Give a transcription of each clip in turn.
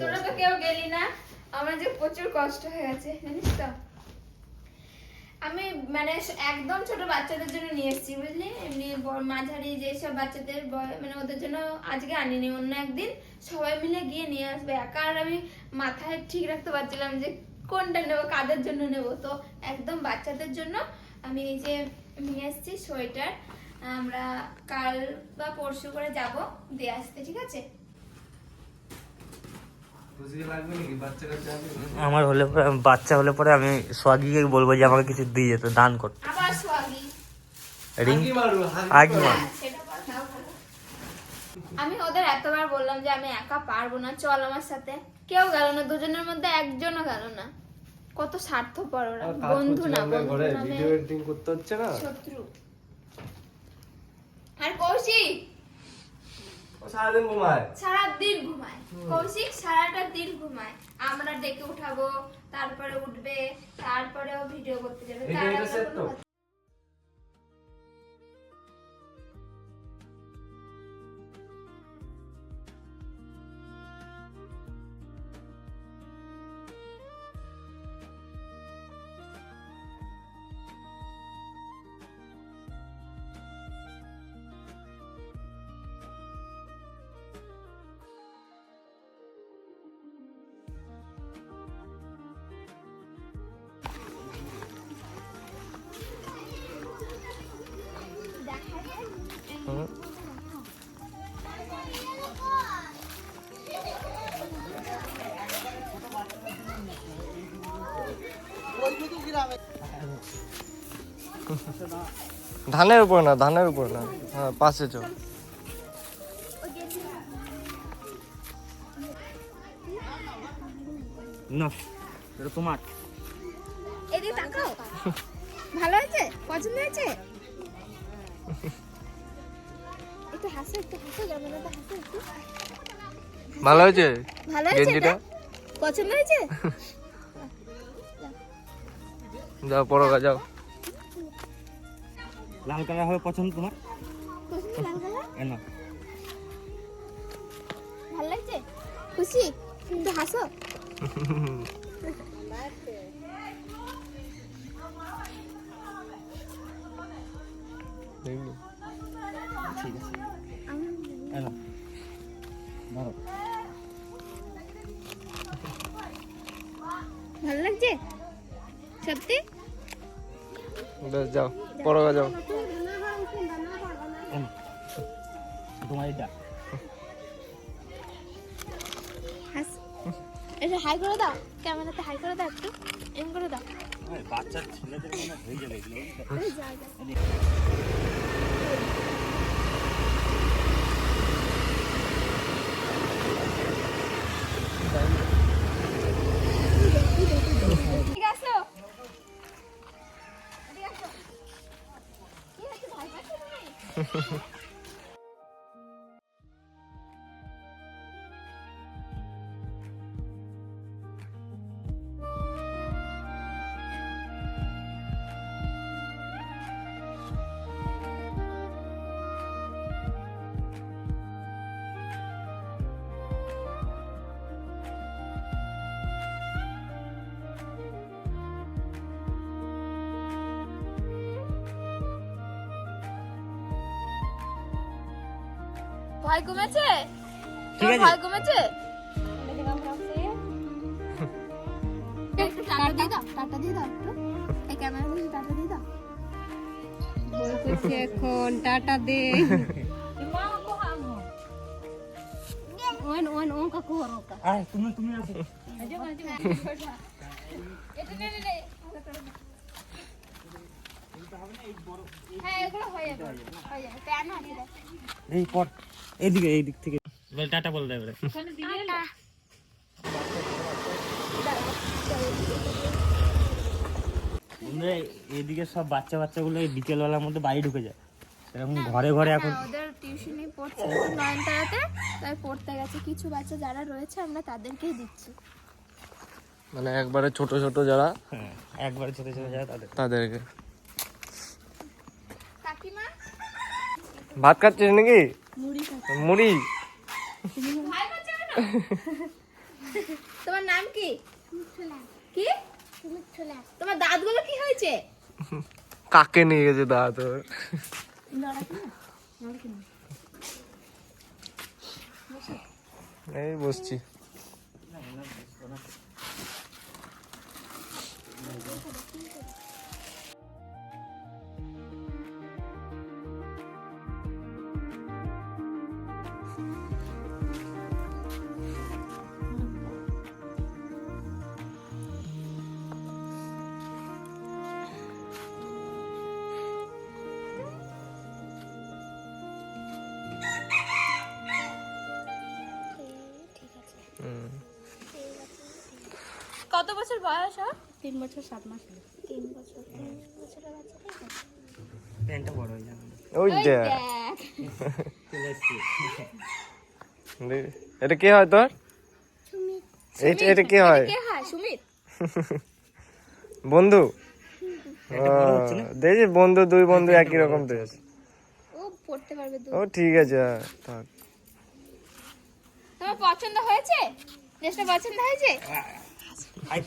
তোরা তো কেউ গেলি না, আমার যে প্রচুর কষ্ট হয়ে গেছে জানিস তো। আমি মানে একদম ছোট বাচ্চাদের জন্য নিয়ে এসেছি বুঝলি, এমনি মাঝারি যেসব বাচ্চাদের মানে ওদের জন্য আজকে আনিনি, অন্য একদিন সবাই মিলে গিয়ে নিয়ে আসবে। একা আর আমি মাথায় ঠিক রাখতে পারছিলাম যে কোনটা নেবো, কাদের জন্য নেবো। তো একদম বাচ্চাদের জন্য আমি এই যে নিয়ে এসেছি সোয়েটার। আমরা কাল বা পরশু করে যাব দিয়ে আসতে, ঠিক আছে? আমার হলে বাচ্চা হলে পরে আমি সোয়াগিকে বলবো যে আমাকে কিছু দিয়ে যেত, দান করতে। আবার সোয়াগি আমি ওদের এতবার বললাম যে আমি একা পারবো না, চল আমার সাথে। কেউ গেল না, দুজনের মধ্যে একজনও গেল না। কত স্বার্থপর ওরা, বন্ধু না শত্রু। আর কৌশিক সারাদিন ঘুমায়, কৌশিক সারাটা দিন ঘুমায়। আমরা ডেকে উঠাবো, তারপরে উঠবে, তারপরে ও ভিডিও করতে যাবে। ধানের উপর না, ধানের উপর না, হ্যাঁ পাশে চল। না এটা তোমার। এদিকে তাকাও, ভালো হয়েছে? পছন্দ হয়েছে? একটু হাসো, একটু হাসো, জামাটা হাসো একটু। ভালো হয়েছে, ভালো হয়েছে গেঞ্জিটা পছন্দ হয়েছে? যাও পরগা যাও। লাল কালার হবে পছন্দ তোমার? পছন্দ লাল কালার? না ভালো লাগছে? খুশি? একটু হাসো। ঠিক আছে এনো ধরো। ভালো লাগছে সত্যি? বেশ যাও পরগা যাও। তোমার এটা হাস, এটা হাই করে দাও, ক্যামেরাতে হাই করে দাও, একটু এম করে দাও। বাচ্চা ছেলেদের মনে হয়ে যাবে এগুলো। ঠিক আছে, ঠিক আছে। কি হয়েছে, ভয় পাচ্ছো তুমি? ভয় কমেছে? ঠিক আছে। ভয় কমেছে? একটু টাটা দিয়ে দাও, টাটা দিয়ে দাও একটু। এই ক্যামেরা দিয়ে টাটা দিয়ে দাও। বলতেছি এখন টাটা দে। ওন ওন ওন কাকু রোকা। আয় তুমি তুমি আসো। এটা নে নে নে। হ্যাঁ এগুলো হয়ে যাবে, হয়ে যাবে। প্যান আছে দেখ। এই পর এইদিকে, এই দিক থেকে বল টাটা বল দে এবারে। বন্ধুরা এইদিকে সব বাচ্চা বাচ্চাগুলো এই বিকেলবেলার মধ্যে বাড়ি ঢুকে যায়, এরকম ঘরে ঘরে এখন। ওদের টিউশনি পড়ছে নয়নতারাতে, তাই পড়তে গেছে। কিছু বাচ্চা যারা রয়েছে আমরা তাদেরকেই দিচ্ছি। মানে একবারে ছোট ছোট যারা, হ্যাঁ একবারে ছোট ছোট যায় তাদেরকে। কাকিমা ভাত খাচ্ছিস নাকি? মুড়ি খাচ্ছে। মুড়ি? ভাই বাচ্চা কেন? তোমার নাম কি? কি? তোমার দাঁতগুলো কি হয়েছে? কাকে নিয়ে গেছে দাদা তোর? এই বসছি। কত বছর বয়স ওর? 3 বছর 7 মাস হলো। 3 বছর। 3 বছরের বাচ্চা। প্যান্টটা বড় হয়ে যাবে। ওই ওই দেখ, দেখ। চলে এসছি। এটা কি হয় তোর? এটা কি হয়? কে হয়? সুমিত। বন্ধু? প্যান্টটা বড় হচ্ছে না? দেখি বন্ধু, দুই বন্ধু একই রকম ড্রেস। ও পড়তে পারবে তো। ও ঠিক আছে, হ্যাঁ, থাক। তোমার পছন্দ হয়েছে? ড্রেসটা পছন্দ হয়েছে?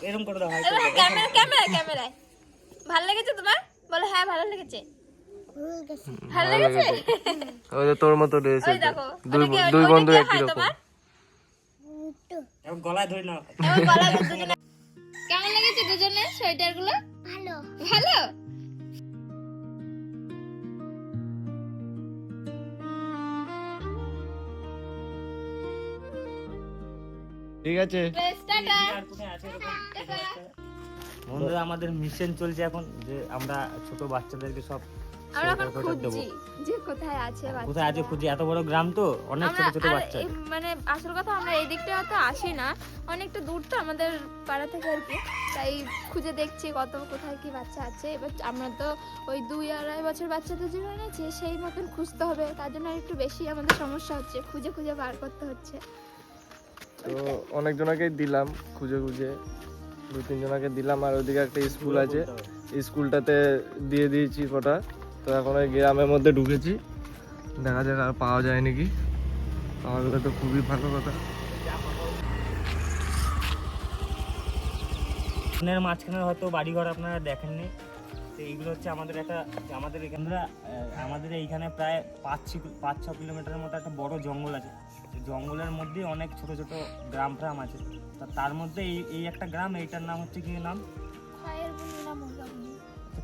এরকম করে দাও, হাই এবার ক্যামেরায়। ভালো লেগেছে তোমার? বলো হ্যাঁ ভালো লেগেছে। ভালো লেগেছে? ওই যে তোর মতো ড্রেস ওই দেখো। দুই বন্ধু ওইটা কে একই হয় রকম। তোমার? এখন গলায় ধরে নাও। এবার গলা দুজনে। কেমন লেগেছে দুজনের সোয়েটার গুলো? ভালো। ভালো? ঠিক আছে। বেশ, টাটা। আর কোথায় আছে এরকম? বন্ধুরা, আমাদের মিশন চলছে এখন যে আমরা ছোট বাচ্চাদেরকে সব আমরা এখন সোয়েটার ফোয়েটার দেবো। খুঁজছি যে কোথায় আছে কোথায় আছে খুঁজি, এত বড় গ্রাম তো, অনেক ছোট ছোট আর বাচ্চা। মানে আসল কথা আমরা এই দিকটা তো আসি না, অনেকটা দূর তো আমাদের পাড়া থেকে আর কি, তাই খুঁজে দেখছি কত কোথায় কি বাচ্চা আছে। এবার আমরা তো ওই 2-2.5 বছর বাচ্চাদের জন্য এনেছি, সেই মতন খুঁজতে হবে, তার জন্য একটু বেশি আমাদের সমস্যা হচ্ছে, খুঁজে খুঁজে বার করতে হচ্ছে। তো অনেক জনকেই দিলাম খুঁজে খুঁজে, 2-3 জনকে দিলাম। আর ওইদিকে একটা স্কুল আছে, স্কুলটাতে দিয়ে দিয়েছি কটা। তো এখন ওই গ্রামের মধ্যে ঢুকেছি, দেখা যাক আর পাওয়া যায় নাকি। পাওয়া গেলে তো খুবই ভালো কথা। এখানের মাঝখানে হয়তো বাড়িঘর আপনারা দেখেননি, তো এইগুলো হচ্ছে আমাদের একটা, আমাদের এইখানে প্রায় 5-6 কিলোমিটারের মতো একটা বড় জঙ্গল আছে। জঙ্গলের মধ্যে অনেক ছোট ছোট গ্রাম ফ্রাম আছে, তার মধ্যে এই একটা গ্রাম, এইটার নাম হচ্ছে কি নাম?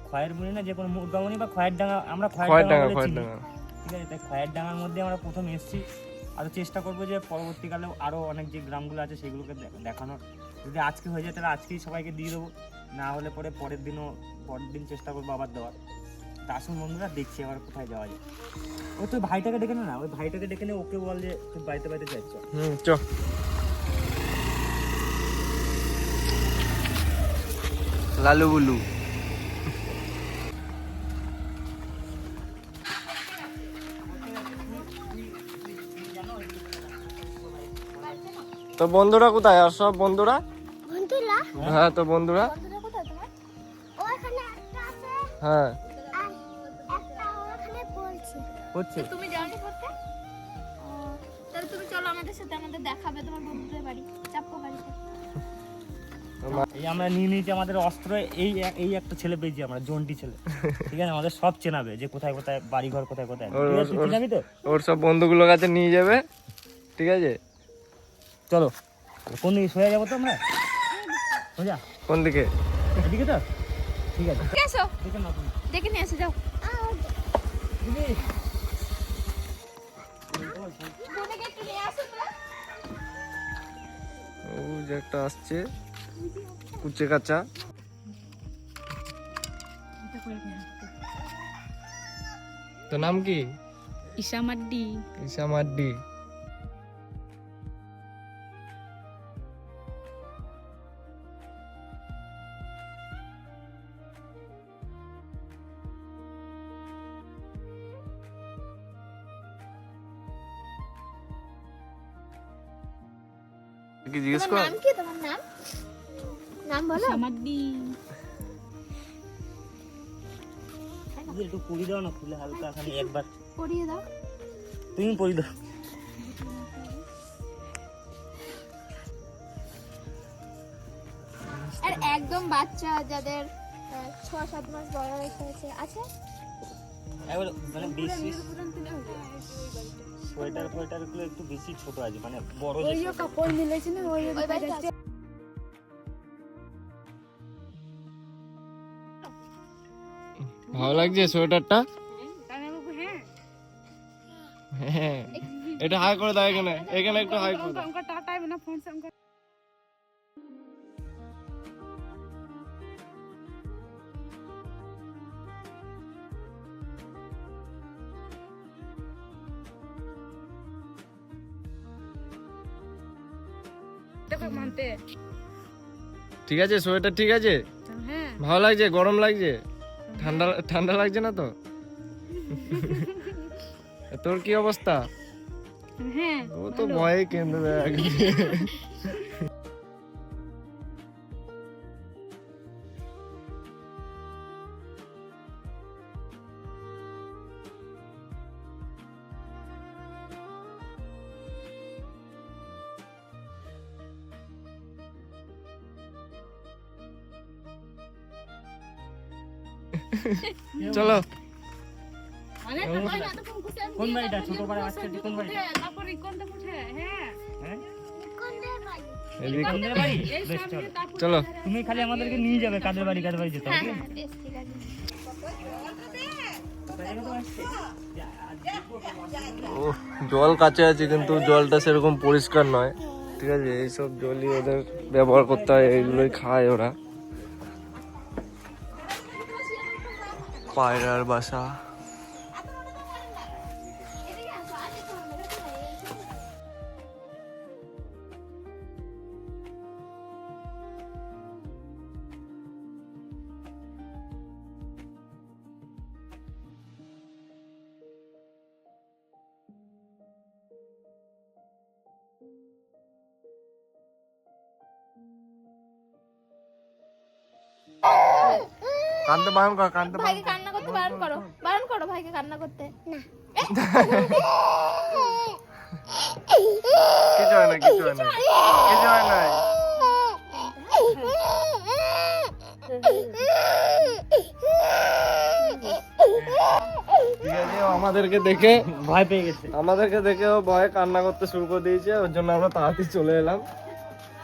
খয়ের বুনি না, যে কোনো মুরগামনি বা খয়ের ডাঙ্গা, আমরা খয়ের ডাঙ্গা বলে চিনি। ঠিক আছে, তাই খয়ের ডাঙ্গার মধ্যে আমরা প্রথম এসেছি। আরও চেষ্টা করবো যে পরবর্তীকালেও আরও অনেক যে গ্রামগুলো আছে সেগুলোকে দেখানোর। যদি আজকে হয়ে যায় তাহলে আজকেই সবাইকে দিয়ে দেবো, না হলে পরের দিন চেষ্টা করবো আবার দেওয়ার। তা আসুন বন্ধুরা, দেখছি আবার কোথায় যাওয়া যায়। ও তুই ভাইটাকে ডেকে না, ওই ভাইটাকে ডেকে নে, ওকে বল যে তুই বাড়িতে যাচ্ছ। চ লালু বুলু। তো বন্ধুরা কোথায়? আর সব বন্ধুরা? হ্যাঁ, তো বন্ধুরা হ্যাঁ হচ্ছে। তুমি যাওনি পড়তে? তাহলে তুমি চলো আমাদের সাথে, আমাদের দেখাবে তোমার বন্ধুদের বাড়ি, চাপ্পো বাড়িতে। এই আমরা নিয়ে নিয়েছি আমাদের অস্ত্র, এই একটা ছেলে পেয়েছি আমরা, জন্টি ছেলে। ঠিক আছে, আমাদের সব চেনাবে যে কোথায় কোথায় বাড়িঘর, কোথায় কোথায়। চিনাবি তো? ওর সব বন্ধুগুলোর কাছে নিয়ে যাবে, ঠিক আছে? চলো, কোন দিকে সোজা যাবো তো আমরা? সোজা কোন দিকে? এদিকে তো? ঠিক আছে, ঠিক আছে, দেখে নাও তুমি। দেখে নিয়ে এসে যাও। দিদি, বোনকে একটু নিয়ে আসো তো। ও যে একটা আসছে কুচে কাঁচা। তো নাম কি? ঈশা মাড্ডি। ঈশা মাড্ডি। কি জিজ্ঞেস তোমার কর? নাম কি? তোমার নাম? নাম বলো। ঈশা মাড্ডি। দিদি, একটু পরি দাও না, খুলে হালকা খালি একবার। পড়িয়ে দাও। তুমি পরি দাও। একদম বাচ্চা যাদের 6-7 মাস বয়স হয়েছে আছে। এবার মানে বেশি সোয়েটার গুলো একটু বেশি ছোট আছে, মানে বড় যে কাপড় মিলেছে না ওই ওই বাড়িতে আছে। ভালো লাগছে সোয়েটারটা? হ্যাঁ, এটা হাই করে দাও, এখানে এখানে একটু হাই করে দাও। ঠিক আছে, সোয়েটার ঠিক আছে? ভালো লাগছে? গরম লাগছে? ঠান্ডা ঠান্ডা লাগছে না তো? তোর কি অবস্থা? ও তো ভয়ে কেন্দ্র চলো। কোন বাড়িটা? ছোট পাড়া আসছে কোন বাড়িটা? হ্যাঁ কাদের বাড়ি? বেশ, চলো চলো তুমি খালি আমাদেরকে নিয়ে যাবে কাদের বাড়ি যেতে হবে। হ্যাঁ হ্যাঁ বেশ ঠিক আছে। ও জল কাছে আছে কিন্তু জলটা সেরকম পরিষ্কার নয়, ঠিক আছে? এইসব জলই ওদের ব্যবহার করতে হয়, এইগুলোই খায় ওরা। পায়রার বাসা। কানতে বারণ কর, কানতে বারণ ভাইকে কান্না করতে বারণ করো, বারণ করো ভাইকে কান্না করতে। না কিছু হয় না, কিছু হয় না, কিছু হয় না। ঠিক আছে, ও আমাদেরকে দেখে ভয় পেয়ে গেছে। আমাদেরকে দেখে ও ভয়ে কান্না করতে শুরু করে দিয়েছে, ওর জন্য আমরা তাড়াতাড়ি চলে এলাম।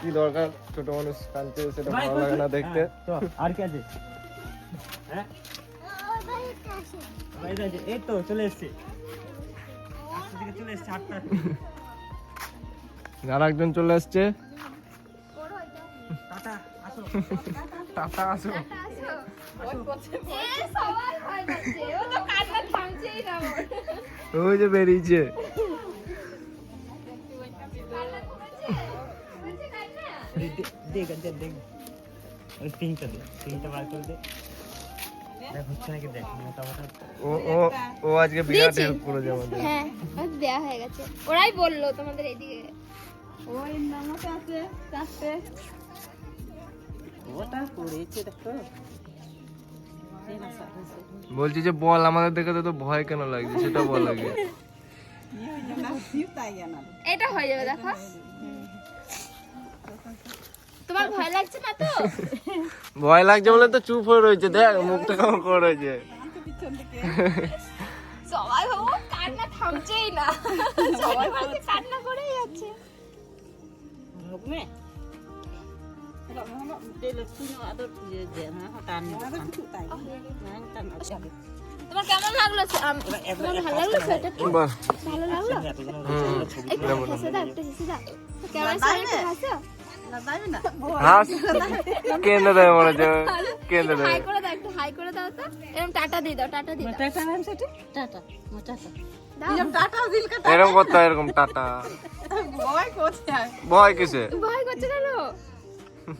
কি দরকার, ছোট মানুষ কাঁদছে, সেটা ভালো লাগে না দেখতে। তো আর কি আছে? হ্যাঁ এই তো চলে এসছে, চলে এসছে। আর একজন চলে এসছে। টাটা, আসো। টাটা, আসো। এ সবাই ভয় পাচ্ছে, ও তো কান্না থামছেই না ওর। ওই যে বেরিয়েছে। কান্না কমেছে? কমেছে কান্না? দেখ ওই তিনটা বার করে দে। দেখ হচ্ছে নাকি, দেখ মোটামুটি। ও ও ও আজকে বিরাট হেল্প করেছে আমাদের। হ্যাঁ দেয়া হয়ে গেছে, ওরাই বললো তোমাদের এইদিকে। ওই নামতে আছে চারটে ওটা পড়েছে দেখো। বলছি যে বল, আমাদের দেখে তো ভয় কেন লাগছে সেটা বল আগে। এটা হয়ে যাবে, দেখো। তোমার ভয় লাগছে না তো? ভয় লাগছে বলে তো চুপ হয়ে রয়েছে, দেখ মুখটা কেমন করে রয়েছে। সবাই ভাবো কান্না থামছেই না, সবাই ভাবছে কান্না করেই যাচ্ছে। তোমার কেমন লাগলো? তোমার ভালো লাগলো সোয়েটারটা? বাহ, ভালো লাগলো? একটু হেসে দাও, একটু হেসে দাও। কেমন সোয়েটার হাসো? হাস কেন্দ্র দেয় মনে হচ্ছে, কেন্দ্র একটু হাই দেয়। করে দাও, একটু হাই করে দাও তো। এরকম টাটা দিয়ে দাও, টাটা দিয়ে দাও। দাও। এরকম করতে হয়, এরকম টাটা। ভয় কিসে? ভয় করছে কেন?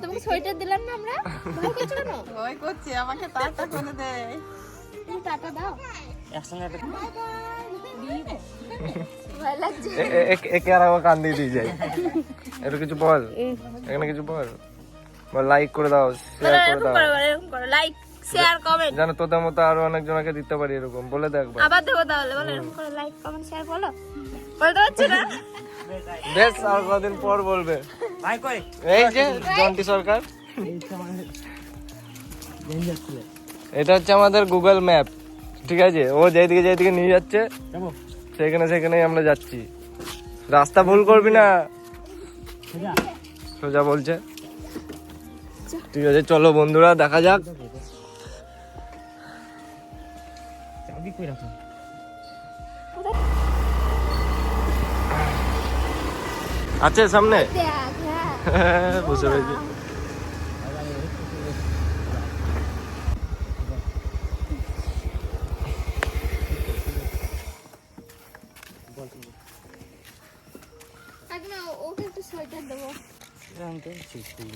তোমাকে সোয়েটার দিলাম না আমরা, ভয় করছে কেন? তুমি টাটা দাও। একসঙ্গে একটা ভয় লাগছে। একে আর আমার কান দিয়ে যায়। একটু কিছু বল, এখানে কিছু বল। লাইক করে দাও, শেয়ার করে দাও। এরকম করো, লাইক শেয়ার কমেন্ট। জানো তোদের মতো আরো অনেক জনকে দিতে পারি, এরকম বলে দেখ। আবার দেবো তাহলে, বলো এরকম করে লাইক কমেন্ট শেয়ার বলো। বলতে পারছি না। বেশ, আর কদিন পর বলবে। ভাই কই? এই যে জন্টি সরকার। ডেঞ্জার ছিল। এটা হচ্ছে আমাদের গুগল ম্যাপ, ঠিক আছে? ও যেদিকে যেদিকে নিয়ে যাচ্ছে যাবো সেখানেই আমরা যাচ্ছি। রাস্তা ভুল করবি না, সোজা। সোজা বলছে। ঠিক আছে চলো বন্ধুরা, দেখা যাক। চাবি কই রাখো? আছে সামনে দেখ হ্যাঁ বসে রয়েছে। না ওকে একটু সোয়েটার দেবো। এরকম তো ঠিক ঠিক।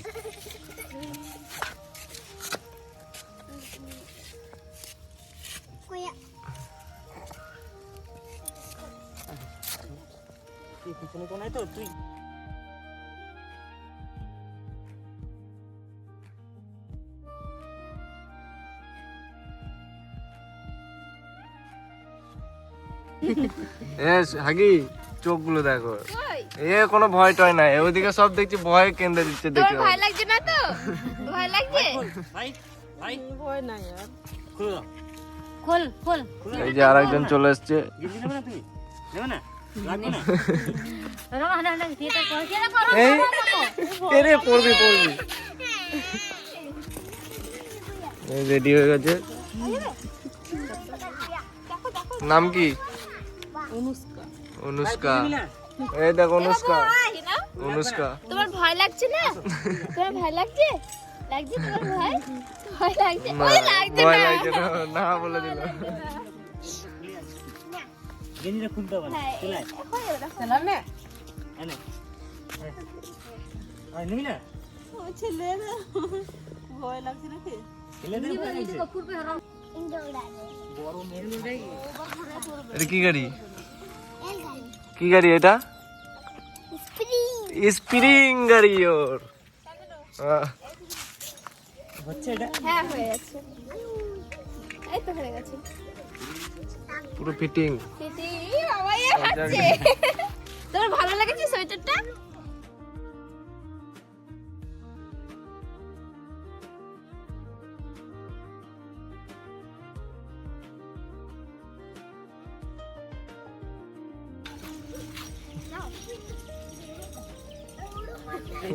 তুই পিছনে কোনায় তো তুই। হাগি চোখগুলো দেখো, কই এ কোনো ভয় টয় নাই, ওইদিকে সব দেখছি ভয় কেন্দ্রে দিচ্ছে তোর দেখে। ভয় লাগছে না তো? ভয় লাগছে? ভাই ভাই ভয় নাই আর। খুলো দাও। खोल खोल এই যে আরেকজন চলে এসছে। গেঞ্জি নেবে না তুমি? নেবে না? লাগবে না? रो हना हना थिएटर कर के ना करो এই এরে পড়বি পড়বি। এই রেডি হয়ে গেছে। নাম কি? অনুষ্কা। এই দেখ অনুষ্কা, অনুষ্কা। তোমার ভয় লাগছে না? তোমার ভয় লাগছে? লাগছে তোমার ভয়? ভয় লাগছে? না, ওই লাগছে ভয় না। লাগছে না, না বলে দিল। গেঞ্জিটা খুলতে হবে না। হ্যাঁ, চলে আয়। হয়ে যাবে না। এনে। আয় নিবি না? ছেলে দেব না লাগছে। कपूर पे हरा বড় মেয়ে। এটা কি গাড়ি? কি গাড়ি এটা? স্প্রিং গাড়ি ওর। হচ্ছে এটা? হ্যাঁ হয়ে গেছে। এই তো হয়ে গেছে। পুরো ফিটিং। দিদি বাবা এ হাসছে। তোমার ভালো লেগেছে সোয়েটারটা?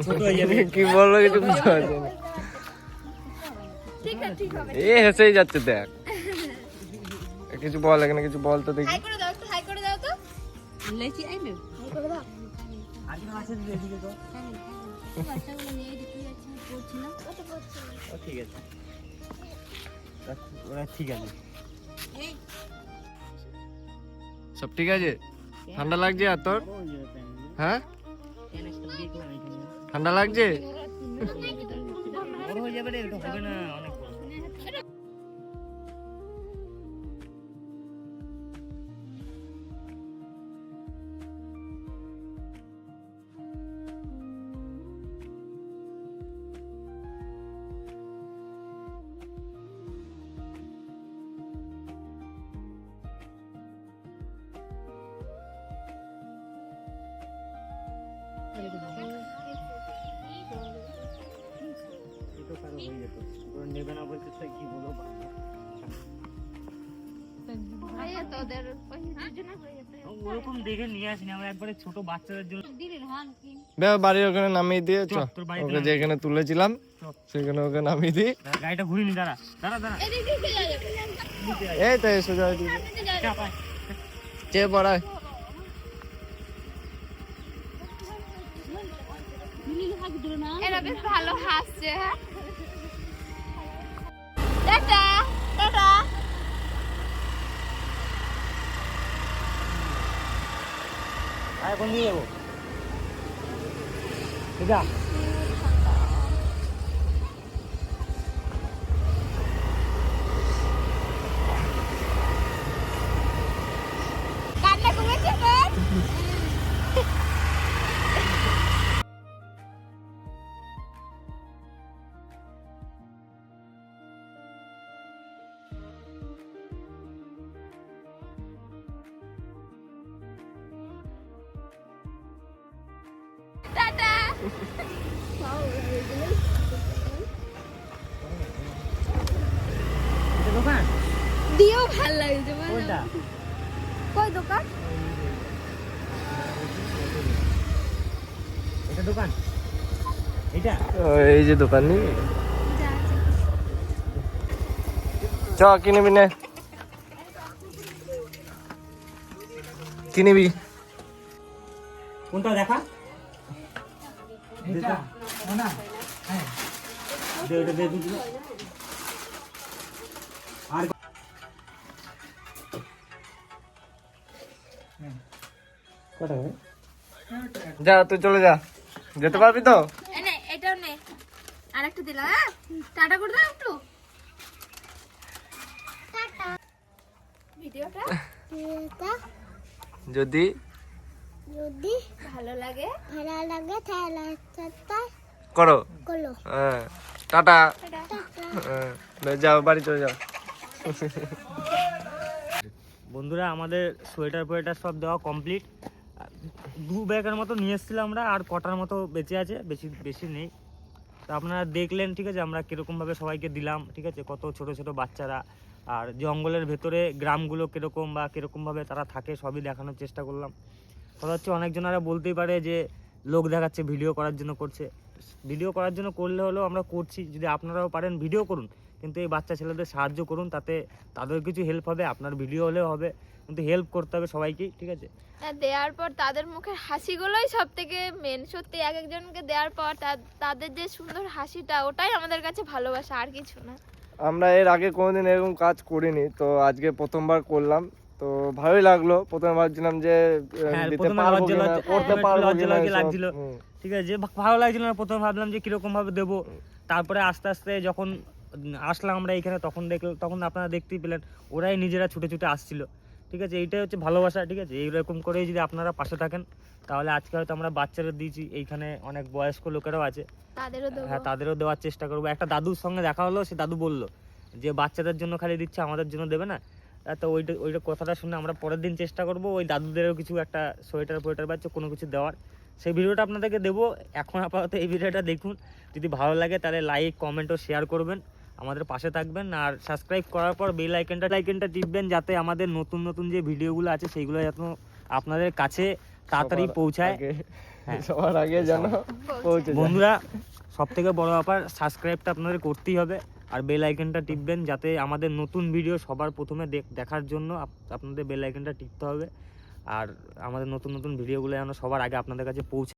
ছোট হয়ে যাবে। কি বললো কিছু বুঝতে পারছি না। ঠিক আছে ঠিক হবে। এ হেসেই যাচ্ছে দেখ। কিছু বল, এখানে কিছু বল তো দেখি। হাই করে দাও তো, হাই করে দাও তো। लेची आई ले হাই করে দাও। আজকে আছে দিদি এদিকে তো। अच्छा वाला नहीं दिखी अच्छा पोछी ना ও ঠিক আছে। ওরা ঠিক আছে। সব ঠিক আছে? ঠান্ডা লাগছে আর তোর? হ্যাঁ ঠান্ডা লাগছে? বড় হয়ে যাবে রে, এটা হবে না অনেক বড়। এটা কারো হয়ে যেত। ওরা নেবে না বলতে তো কি বলবো। হয়ে যেত ওদের ওই দুজনে হয়ে যেত। ওরকম দেখে নিয়ে আসিনি আমরা, একবারে ছোট বাচ্চাদের জন্য। दिल हाल की বাড়ির ওখানে নামিয়ে দিয়ে চ, তোর বাড়িতে ওকে যেখানে তুলেছিলাম সেখানে ওকে নামিয়ে দিই। গাড়িটা ঘুরিয়ে নি, দাঁড়া দাঁড়া দাঁড়া। এদিকে চলে যাবে। এই তো সোজা দিকে চাপ আয়। চেয়ে পড়ায়। मिली हाथ दो ना এরা বেশ ভালো হাসছে। হ্যাঁ টাটা টাটা। আয় এখন নিয়ে যাবো। ঠিক আছে। কান্না কমেছে তোর? টাটা। ভালো লাগছে বলো। কোনটা? কই দোকান? এটা দোকান? এটা? এই যে দোকান নি যা চ কি নিবি নে কি নিবি কোনটা দেখা? এটা না দে ওটা দে দুটো। আর কটা হবে? যা তুই চলে যা যেতে পারবি তো নে এটাও নে আরেকটা দিলাম হ্যাঁ টাটা করে দাও একটু ভিডিওটা যদি যদি ভালো লাগে ভালো লাগে তাহলে সাবস্ক্রাইব করো করো হ্যাঁ টাটা টাটা। হ্যাঁ যাও বাড়ি চলে যাও বন্ধুরা আমাদের সোয়েটার ফোয়েটার সব দেওয়া কমপ্লিট। 2 ব্যাগের মতো নিয়ে এসেছিলাম আমরা, আর কটার মতো বেঁচে আছে, বেশি বেশি নেই। তো আপনারা দেখলেন ঠিক আছে আমরা কীরকমভাবে সবাইকে দিলাম, ঠিক আছে কত ছোট ছোট বাচ্চারা আর জঙ্গলের ভেতরে গ্রামগুলো কীরকম বা কীরকমভাবে তারা থাকে সবই দেখানোর চেষ্টা করলাম। কথা হচ্ছে অনেকজনেরা বলতেই পারে যে লোক দেখাচ্ছে ভিডিও করার জন্য করছে, ভিডিও করার জন্য করলে হলেও আমরা করছি, যদি আপনারাও পারেন ভিডিও করুন, কিন্তু এই বাচ্চা ছেলেদের সাহায্য করুন, তাতে তাদের কিছু হেল্প হবে, আপনার ভিডিও হলেও হবে, কিন্তু হেল্প করতে হবে সবাইকেই, ঠিক আছে। দেওয়ার পর তাদের মুখের হাসিগুলোই সব থেকে মেন। সত্যি এক একজনকে দেওয়ার পর তাদের যে সুন্দর হাসিটা, ওটাই আমাদের কাছে ভালোবাসা, আর কিছু না। আমরা এর আগে কোনোদিন এরকম কাজ করিনি, তো আজকে প্রথমবার করলাম, তো ভালোই লাগলো। প্রথমে ভাবছিলাম যে হ্যাঁ, দিতে প্রথমে পারবো লজ্জা কিনা, লজ্জা- করতে হ্যাঁ, পারবো লজ্জা কিনা লজ্জা এসব। লাগছিল। হুম। ঠিক আছে, যে ভালো লাগছিল না, প্রথমে ভাবলাম যে কিরকম ভাবে দেবো, তারপরে আস্তে আস্তে যখন আসলাম আমরা এখানে তখন আপনারা দেখতেই পেলেন ওরাই নিজেরা ছুটে ছুটে আসছিল, ঠিক আছে। এইটাই হচ্ছে ভালোবাসা, ঠিক আছে। এইরকম করেই যদি আপনারা পাশে থাকেন, তাহলে আজকে হয়তো আমরা বাচ্চারা দিয়েছি, এইখানে অনেক বয়স্ক লোকেরাও আছে, তাদেরও দেবো। হ্যাঁ তাদেরও দেওয়ার চেষ্টা করবো। একটা দাদুর সঙ্গে দেখা হলো, সে দাদু বললো যে বাচ্চাদের জন্য খালি দিচ্ছে, আমাদের জন্য দেবে না। তো ওইটা কথাটা শুনে আমরা পরের দিন চেষ্টা করবো ওই দাদুদেরও কিছু একটা সোয়েটার ফোয়েটার বাচ্চা কোনো কিছু দেওয়ার, সেই ভিডিওটা আপনাদেরকে দেবো। এখন আপাতত এই ভিডিওটা দেখুন, যদি ভালো লাগে তাহলে লাইক কমেন্ট ও শেয়ার করবেন, আমাদের পাশে থাকবেন, আর সাবস্ক্রাইব করার পর বেল আইকনটা টিপবেন, যাতে আমাদের নতুন নতুন যে ভিডিওগুলো আছে সেইগুলো যেন আপনাদের কাছে তাড়াতাড়ি পৌঁছায়। হ্যাঁ। সবার আগে যেন পৌঁছে যায়। বন্ধুরা সব থেকে বড় ব্যাপার, সাবস্ক্রাইবটা আপনাদের করতেই হবে, আর বেল আইকনটা টিপবেন, যাতে আমাদের নতুন ভিডিও সবার প্রথমে দেখার জন্য আপনাদের বেল আইকনটা টিপতে হবে, আর আমাদের নতুন নতুন ভিডিওগুলো যেন সবার আগে আপনাদের কাছে পৌঁছায়।